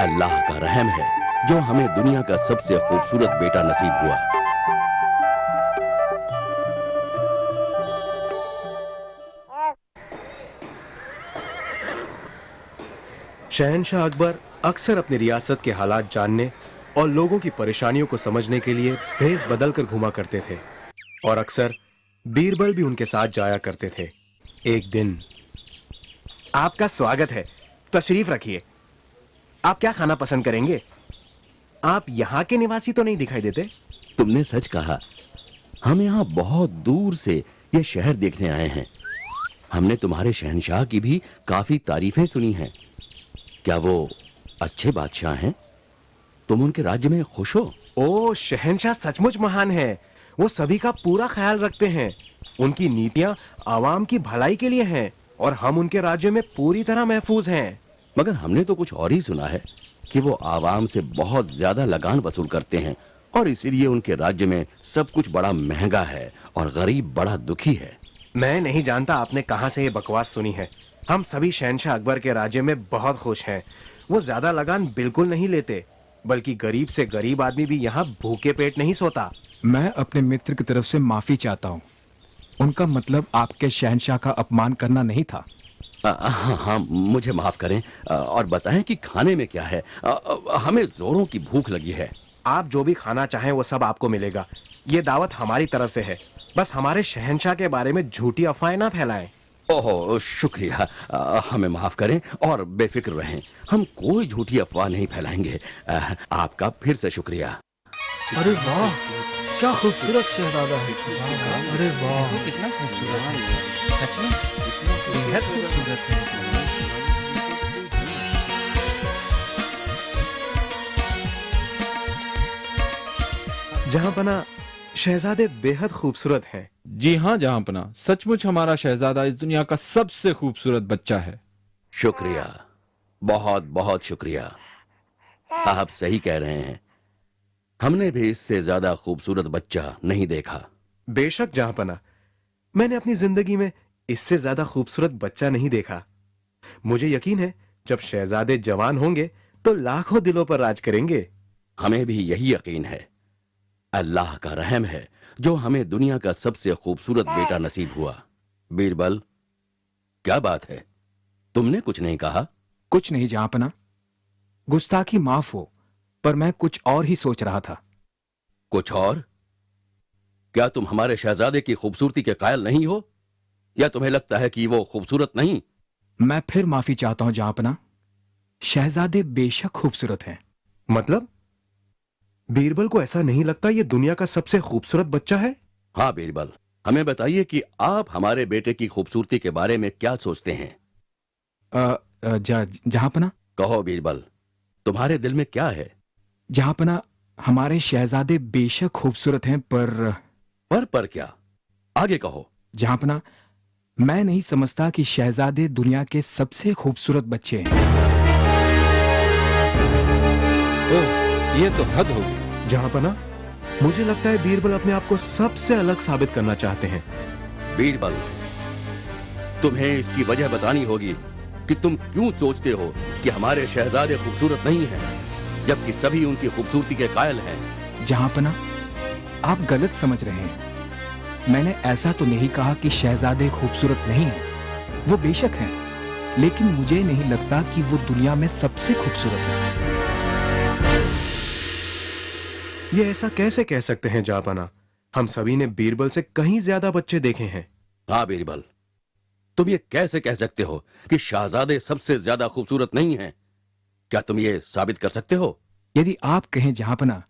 अल्लाह का रहम है जो हमें दुनिया का सबसे खूबसूरत बेटा नसीब हुआ। शहनशाह अकबर अक्सर अपनी रियासत के हालात जानने और लोगों की परेशानियों को समझने के लिए भेष बदल कर घुमा करते थे और अक्सर बीरबल भी उनके साथ जाया करते थे। एक दिन, आपका स्वागत है, तशरीफ रखिए। आप क्या खाना पसंद करेंगे? आप यहाँ के निवासी तो नहीं दिखाई देते। तुमने सच कहा, हम यहाँ बहुत दूर से ये शहर देखने आए हैं। हमने तुम्हारे शहनशाह की भी काफी तारीफें सुनी हैं। क्या वो अच्छे बादशाह हैं? तुम उनके राज्य में खुश हो? ओ, शहनशाह सचमुच महान है। वो सभी का पूरा ख्याल रखते हैं। उनकी नीतियां आवाम की भलाई के लिए हैं और हम उनके राज्य में पूरी तरह महफूज हैं। मगर हमने तो कुछ और ही सुना है कि वो आवाम से बहुत ज्यादा लगान वसूल करते हैं और इसीलिए उनके राज्य में सब कुछ बड़ा महंगा है और गरीब बड़ा दुखी है। मैं नहीं जानता आपने कहां से ये बकवास सुनी है। हम सभी शहनशाह अकबर के राज्य में बहुत खुश हैं। वो ज्यादा लगान बिल्कुल नहीं लेते, बल्कि गरीब से गरीब आदमी भी यहाँ भूखे पेट नहीं सोता। मैं अपने मित्र की तरफ से माफी चाहता हूँ। उनका मतलब आपके शहनशाह का अपमान करना नहीं था। हाँ हाँ, मुझे माफ करें और बताएं कि खाने में क्या है। हमें जोरों की भूख लगी है। आप जो भी खाना चाहें वो सब आपको मिलेगा। ये दावत हमारी तरफ से है। बस हमारे शहनशाह के बारे में झूठी अफवाहें ना फैलाएं। ओहो, शुक्रिया। हमें माफ करें और बेफिक्र रहें। हम कोई झूठी अफवाह नहीं फैलाएंगे। आपका फिर से शुक्रिया। अरे वाह, क्या खूबसूरत शहजादा है। अरे वाह, कितना खूबसूरत है, सच में बेहद खूबसूरत है। जहांपना, शहजादे बेहद खूबसूरत हैं। जी हाँ जहांपना, सचमुच हमारा शहजादा इस दुनिया का सबसे खूबसूरत बच्चा है। शुक्रिया, बहुत बहुत शुक्रिया। आप सही कह रहे हैं। हमने भी इससे ज्यादा खूबसूरत बच्चा नहीं देखा। बेशक जहांपना, मैंने अपनी जिंदगी में इससे ज्यादा खूबसूरत बच्चा नहीं देखा। मुझे यकीन है जब शहजादे जवान होंगे तो लाखों दिलों पर राज करेंगे। हमें भी यही यकीन है। अल्लाह का रहम है जो हमें दुनिया का सबसे खूबसूरत बेटा नसीब हुआ। बीरबल, क्या बात है? तुमने कुछ नहीं कहा? कुछ नहीं जहांपना, गुस्ताखी माफ हो, पर मैं कुछ और ही सोच रहा था। कुछ और? क्या तुम हमारे शहजादे की खूबसूरती के कायल नहीं हो, या तुम्हें लगता है कि वो खूबसूरत नहीं? मैं फिर माफी चाहता हूं जहांपना। शहजादे बेशक खूबसूरत हैं। मतलब बीरबल को ऐसा नहीं लगता ये दुनिया का सबसे खूबसूरत बच्चा है? हाँ बीरबल, हमें बताइए कि आप हमारे बेटे की खूबसूरती के बारे में क्या सोचते हैं। जहांपना, कहो बीरबल, तुम्हारे दिल में क्या है? जहांपना, हमारे शहजादे बेशक खूबसूरत हैं, पर क्या? आगे कहो। जहांपना, मैं नहीं समझता कि शहजादे दुनिया के सबसे खूबसूरत बच्चे हैं। ओह, ये तो हद हो गई। जहांपना, मुझे लगता है बीरबल अपने आप को सबसे अलग साबित करना चाहते हैं। बीरबल, तुम्हें इसकी वजह बतानी होगी कि तुम क्यों सोचते हो कि हमारे शहजादे खूबसूरत नहीं हैं, जबकि सभी उनकी खूबसूरती के कायल हैं। जहांपना, आप गलत समझ रहे हैं। मैंने ऐसा तो नहीं कहा कि शहजादे खूबसूरत नहीं हैं। वो बेशक हैं, लेकिन मुझे नहीं लगता कि वो दुनिया में सबसे खूबसूरत हैं। ये ऐसा कैसे कह सकते हैं जहांपना? हम सभी ने बीरबल से कहीं ज्यादा बच्चे देखे हैं। हाँ बीरबल, तुम ये कैसे कह सकते हो कि शहजादे सबसे ज्यादा खूबसूरत नहीं हैं? क्या तुम ये साबित कर सकते हो? यदि आप कहें जहांपना,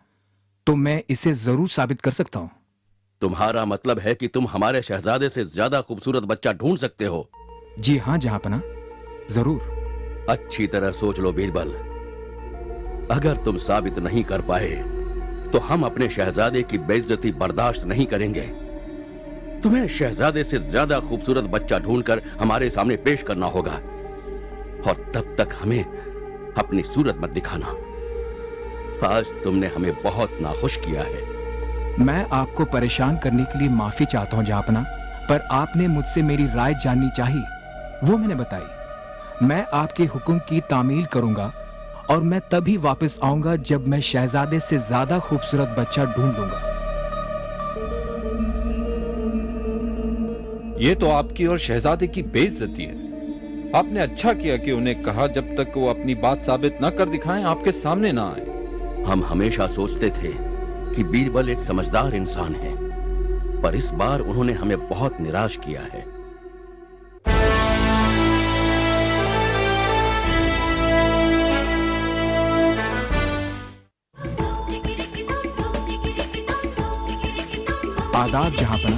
तो मैं इसे जरूर साबित कर सकता हूं। तुम्हारा मतलब है कि तुम हमारे शहजादे से ज्यादा खूबसूरत बच्चा ढूंढ सकते हो? जी हां जहांपना, जरूर। अच्छी तरह सोच लो बीरबल। अगर तुम साबित नहीं कर पाए तो हम अपने शहजादे की बेइज्जती बर्दाश्त नहीं करेंगे। तुम्हें शहजादे से ज्यादा खूबसूरत बच्चा ढूंढकर हमारे सामने पेश करना होगा, और तब तक हमें अपनी सूरत मत दिखाना। आज तुमने हमें बहुत नाखुश किया है। मैं आपको परेशान करने के लिए माफी चाहता हूं जहांपना, पर आपने मुझसे मेरी राय जाननी चाहिए, वो मैंने बताई। मैं आपके हुक्म की तामील करूंगा और मैं तभी वापस आऊंगा जब मैं शहजादे से ज्यादा खूबसूरत बच्चा ढूंढ लूंगा। ये तो आपकी और शहजादे की बेइज्जती है। आपने अच्छा किया कि उन्हें कहा जब तक वो अपनी बात साबित न कर दिखाएं, आपके सामने ना आए। हम हमेशा सोचते थे कि बीरबल एक समझदार इंसान है, पर इस बार उन्होंने हमें बहुत निराश किया है। आदाब जहांपना।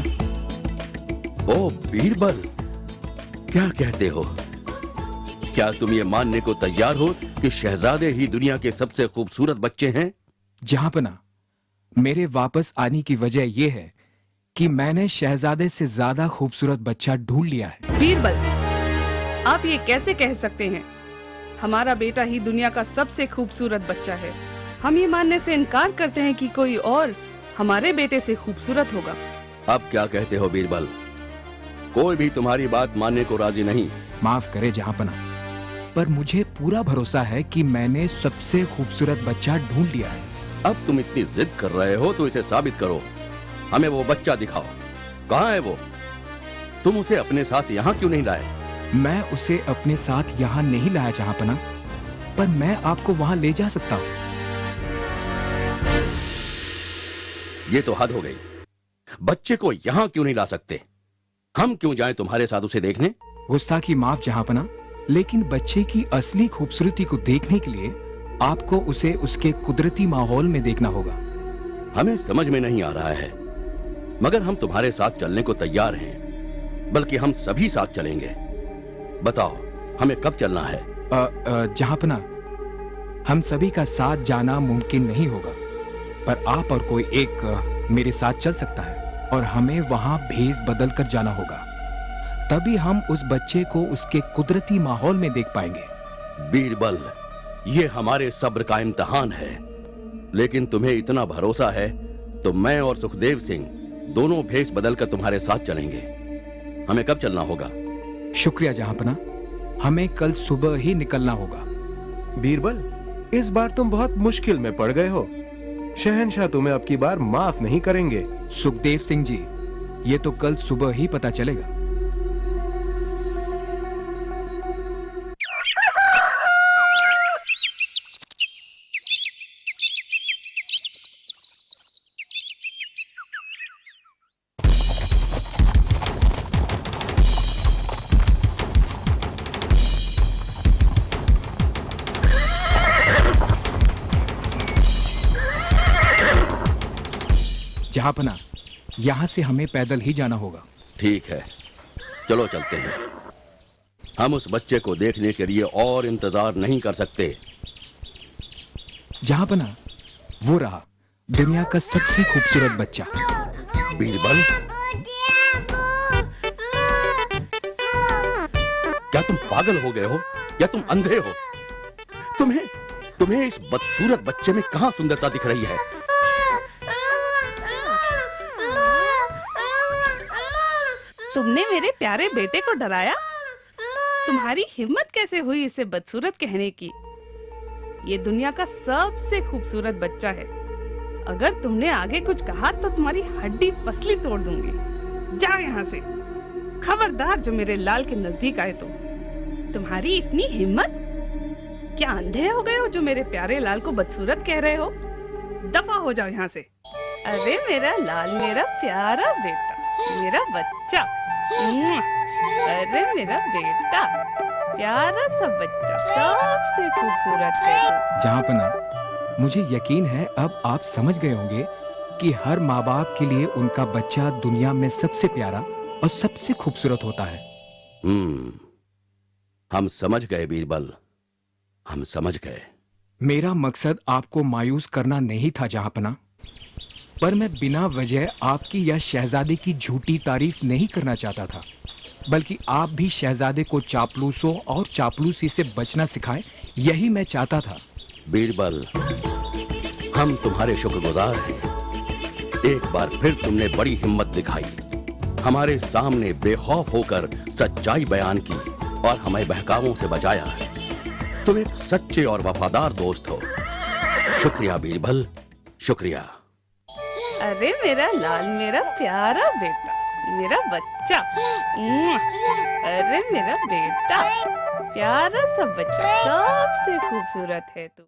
ओ बीरबल, क्या कहते हो? क्या तुम ये मानने को तैयार हो कि शहजादे ही दुनिया के सबसे खूबसूरत बच्चे हैं? जहांपना, मेरे वापस आने की वजह यह है कि मैंने शहजादे से ज्यादा खूबसूरत बच्चा ढूंढ लिया है। बीरबल, आप ये कैसे कह सकते हैं? हमारा बेटा ही दुनिया का सबसे खूबसूरत बच्चा है। हम ये मानने से इनकार करते हैं कि कोई और हमारे बेटे से खूबसूरत होगा। अब क्या कहते हो बीरबल? कोई भी तुम्हारी बात मानने को राजी नहीं। माफ करे जहांपना, पर मुझे पूरा भरोसा है कि मैंने सबसे खूबसूरत बच्चा ढूंढ लिया है। अब तुम इतनी जिद कर रहे हो तो इसे साबित करो। हमें वो बच्चा दिखाओ। कहाँ है वो? तुम उसे अपने साथ यहाँ क्यों नहीं लाए? मैं उसे अपने साथ यहाँ नहीं लाया जहांपना, पर मैं आपको वहाँ ले जा सकता हूँ। ये तो हद हो गई। बच्चे को यहाँ क्यों नहीं ला सकते? हम क्यों जाएं तुम्हारे साथ उसे देखने? गुस्ताखी माफ जहांपना, लेकिन बच्चे की असली खूबसूरती को देखने के लिए आपको उसे उसके कुदरती माहौल में देखना होगा। हमें समझ में नहीं आ रहा है, मगर हम तुम्हारे साथ चलने को तैयार हैं। बल्कि हम सभी साथ चलेंगे। बताओ, हमें कब चलना है? जहांपना, हम सभी का साथ जाना मुमकिन नहीं होगा, पर आप और कोई एक मेरे साथ चल सकता है और हमें वहां भेस बदल कर जाना होगा। तभी हम उस बच्चे को उसके कुदरती माहौल में देख पाएंगे। बीरबल, ये हमारे सब्र का इम्तिहान है, लेकिन तुम्हें इतना भरोसा है तो मैं और सुखदेव सिंह दोनों भेस बदलकर तुम्हारे साथ चलेंगे। हमें कब चलना होगा? शुक्रिया जहांपना, हमें कल सुबह ही निकलना होगा। बीरबल, इस बार तुम बहुत मुश्किल में पड़ गए हो। शहंशाह तुम्हें अब की बार माफ नहीं करेंगे। सुखदेव सिंह जी, ये तो कल सुबह ही पता चलेगा। जहांपना, यहां से हमें पैदल ही जाना होगा। ठीक है, चलो चलते हैं। हम उस बच्चे को देखने के लिए और इंतजार नहीं कर सकते। जहांपना, वो रहा दुनिया का सबसे खूबसूरत बच्चा। बीरबल, क्या तुम पागल हो गए हो या तुम अंधे हो? तुम्हें इस बदसूरत बच्चे में कहां सुंदरता दिख रही है? तुमने मेरे प्यारे बेटे को डराया? तुम्हारी हिम्मत कैसे हुई इसे बदसूरत कहने की? ये दुनिया का सबसे खूबसूरत बच्चा है। अगर तुमने आगे कुछ कहा तो तुम्हारी हड्डी पसली तोड़ दूंगी। जाओ यहाँ से। खबरदार जो मेरे लाल के नजदीक आए तो। तुम्हारी इतनी हिम्मत? क्या अंधे हो गए हो जो मेरे प्यारे लाल को बदसूरत कह रहे हो? दफा हो जाओ यहाँ से। अरे मेरा लाल, मेरा प्यारा बेटा, मेरा बच्चा। अरे मेरा बेटा, प्यारा सा बच्चा, सबसे खूबसूरत है। जहांपना, मुझे यकीन है अब आप समझ गए होंगे कि हर माँ बाप के लिए उनका बच्चा दुनिया में सबसे प्यारा और सबसे खूबसूरत होता है। हम समझ गए बीरबल, हम समझ गए। मेरा मकसद आपको मायूस करना नहीं था जहांपना, पर मैं बिना वजह आपकी या शहजादे की झूठी तारीफ नहीं करना चाहता था, बल्कि आप भी शहजादे को चापलूसों और चापलूसी से बचना सिखाएं, यही मैं चाहता था। बीरबल, हम तुम्हारे शुक्रगुजार हैं। एक बार फिर तुमने बड़ी हिम्मत दिखाई, हमारे सामने बेखौफ होकर सच्चाई बयान की और हमें बहकावों से बचाया। तुम एक सच्चे और वफादार दोस्त हो। शुक्रिया बीरबल, शुक्रिया। अरे मेरा लाल, मेरा प्यारा बेटा, मेरा बच्चा। मुआ। अरे मेरा बेटा, प्यारा सा बच्चा, सबसे खूबसूरत है तू।